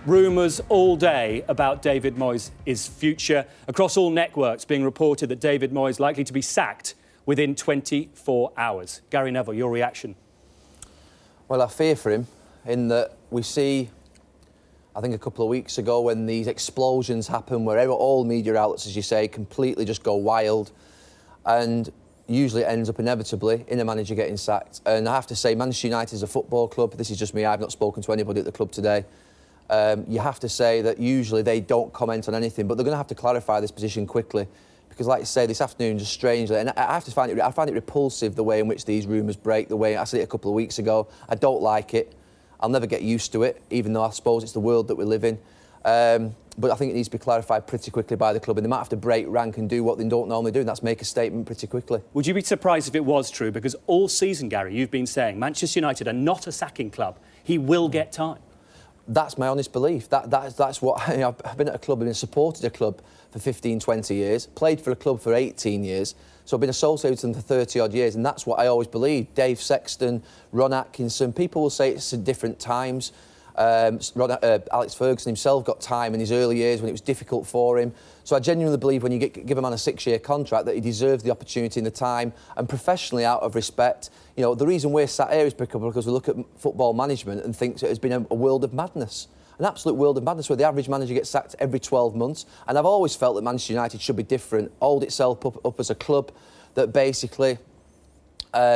Rumours all day about David Moyes' future. Across all networks being reported that David Moyes likely to be sacked within 24 hours. Gary Neville, your reaction? Well, I fear for him in that we see, I think a couple of weeks ago when these explosions happen where all media outlets, as you say, completely just go wild, and usually it ends up inevitably in a manager getting sacked. And I have to say, Manchester United is a football club. This is just me. I've not spoken to anybody at the club today. You have to say that usually they don't comment on anything, but they're going to have to clarify this position quickly. Because, like you say, this afternoon, just strangely, and I find it repulsive the way in which these rumours break, the way I said it a couple of weeks ago. I don't like it. I'll never get used to it, even though I suppose it's the world that we live in. But I think it needs to be clarified pretty quickly by the club, and they might have to break rank and do what they don't normally do, and that's make a statement pretty quickly. Would you be surprised if it was true? Because all season, Gary, you've been saying Manchester United are not a sacking club. He will get time. That's my honest belief. That's what I've been at a club, I've been supported a club for 15, 20 years, played for a club for 18 years, so I've been associated with them for 30 odd years, and that's what I always believe. Dave Sexton, Ron Atkinson, people will say it's at different times. Alex Ferguson himself got time in his early years when it was difficult for him. So I genuinely believe when you give him on a 6-year contract that he deserves the opportunity and the time, and professionally, out of respect. You know, the reason we're sat here is because we look at football management and think it has been a world of madness. An absolute world of madness where the average manager gets sacked every 12 months. And I've always felt that Manchester United should be different, hold itself up as a club that basically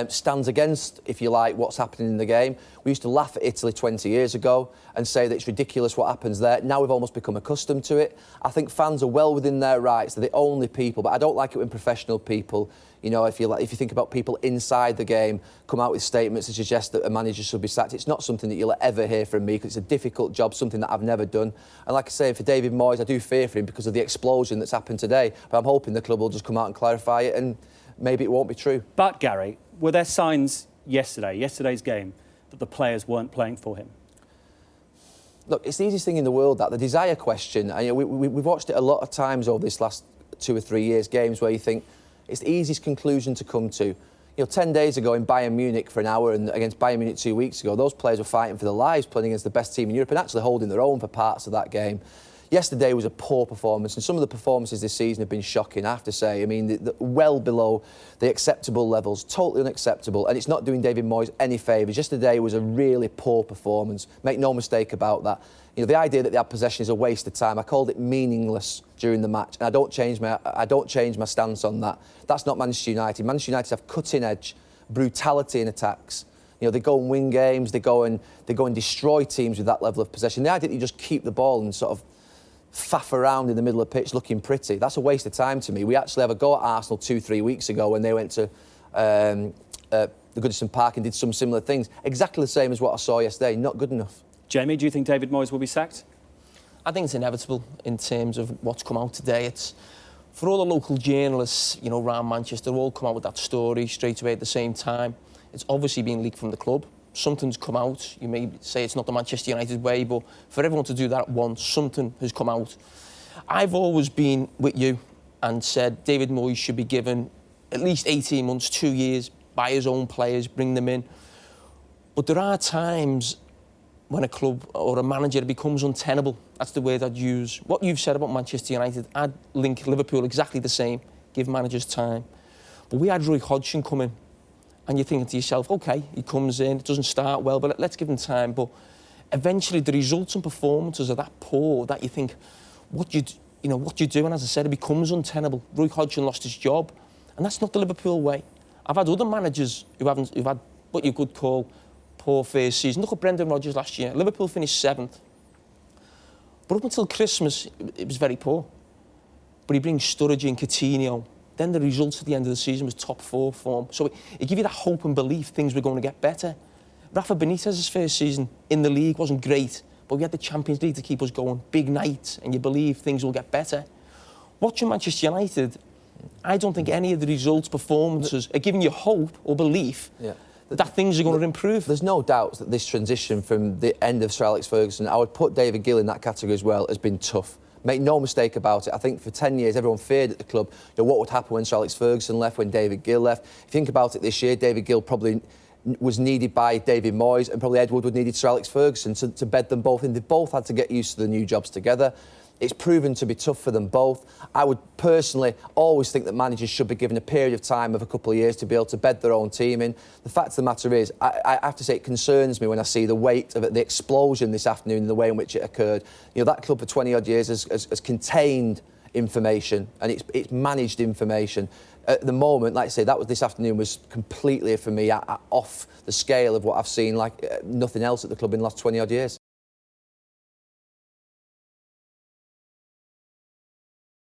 stands against, if you like, what's happening in the game. We used to laugh at Italy 20 years ago and say that it's ridiculous what happens there. Now we've almost become accustomed to it. I think fans are well within their rights. They're the only people, but I don't like it when professional people, you know, if you think about people inside the game, come out with statements to suggest that a manager should be sacked. It's not something that you'll ever hear from me because it's a difficult job, something that I've never done. And like I say, for David Moyes, I do fear for him because of the explosion that's happened today. But I'm hoping the club will just come out and clarify it, and maybe it won't be true. But, Gary, were there signs yesterday's game, that the players weren't playing for him? Look, it's the easiest thing in the world, that the desire question. And, you know, we've watched it a lot of times over this last 2 or 3 years, games where you think it's the easiest conclusion to come to. You know, 10 days ago in Bayern Munich for an hour and against Bayern Munich 2 weeks ago, those players were fighting for their lives, playing against the best team in Europe and actually holding their own for parts of that game. Yesterday was a poor performance, and some of the performances this season have been shocking, I have to say. I mean, well below the acceptable levels, totally unacceptable, and it's not doing David Moyes any favours. Yesterday was a really poor performance. Make no mistake about that. You know, the idea that they had possession is a waste of time. I called it meaningless during the match, and I don't change my stance on that. That's not Manchester United. Manchester United have cutting-edge brutality in attacks. You know, they go and win games, they go and destroy teams with that level of possession. The idea that you just keep the ball and sort of faff around in the middle of the pitch looking pretty, that's a waste of time to me. We actually have a go at Arsenal 2-3 weeks ago when they went to the Goodison Park and did some similar things. Exactly the same as what I saw yesterday. Not good enough. Jamie, do you think David Moyes will be sacked? I think it's inevitable in terms of what's come out today. It's for all the local journalists, you know, around Manchester, all come out with that story straight away at the same time. It's obviously been leaked from the club. Something's come out. You may say it's not the Manchester United way, but for everyone to do that at once, something has come out. I've always been with you and said David Moyes should be given at least 18 months, 2 years, buy his own players, bring them in. But there are times when a club or a manager becomes untenable. That's the word I'd use. What you've said about Manchester United, I'd link Liverpool exactly the same. Give managers time. But we had Roy Hodgson come in. And you're thinking to yourself, OK, he comes in, it doesn't start well, but let's give him time. But eventually the results and performances are that poor that you think, what you doing? As I said, it becomes untenable. Roy Hodgson lost his job, and that's not the Liverpool way. I've had other managers who've had what you could call poor first season. Look at Brendan Rodgers last year. Liverpool finished 7th. But up until Christmas, it was very poor. But he brings Sturridge and Coutinho. Then the results at the end of the season was top 4 form. So it gave you that hope and belief things were going to get better. Rafa Benitez's first season in the league wasn't great, but we had the Champions League to keep us going. Big night, and you believe things will get better. Watching Manchester United, I don't think any of the results, performances are giving you hope or belief that things are going to improve. There's no doubt that this transition from the end of Sir Alex Ferguson, I would put David Gill in that category as well, has been tough. Make no mistake about it. I think for 10 years, everyone feared at the club, you know, what would happen when Sir Alex Ferguson left, when David Gill left. If you think about it this year, David Gill probably was needed by David Moyes, and probably Ed Woodward needed Sir Alex Ferguson to bed them both in. They both had to get used to the new jobs together. It's proven to be tough for them both. I would personally always think that managers should be given a period of time of a couple of years to be able to bed their own team in. The fact of the matter is, I have to say it concerns me when I see the weight of it, the explosion this afternoon, the way in which it occurred. You know, that club for 20 odd years has contained information, and it's managed information. At the moment, like I say, that was this afternoon was completely for me off the scale of what I've seen, like nothing else at the club in the last 20 odd years.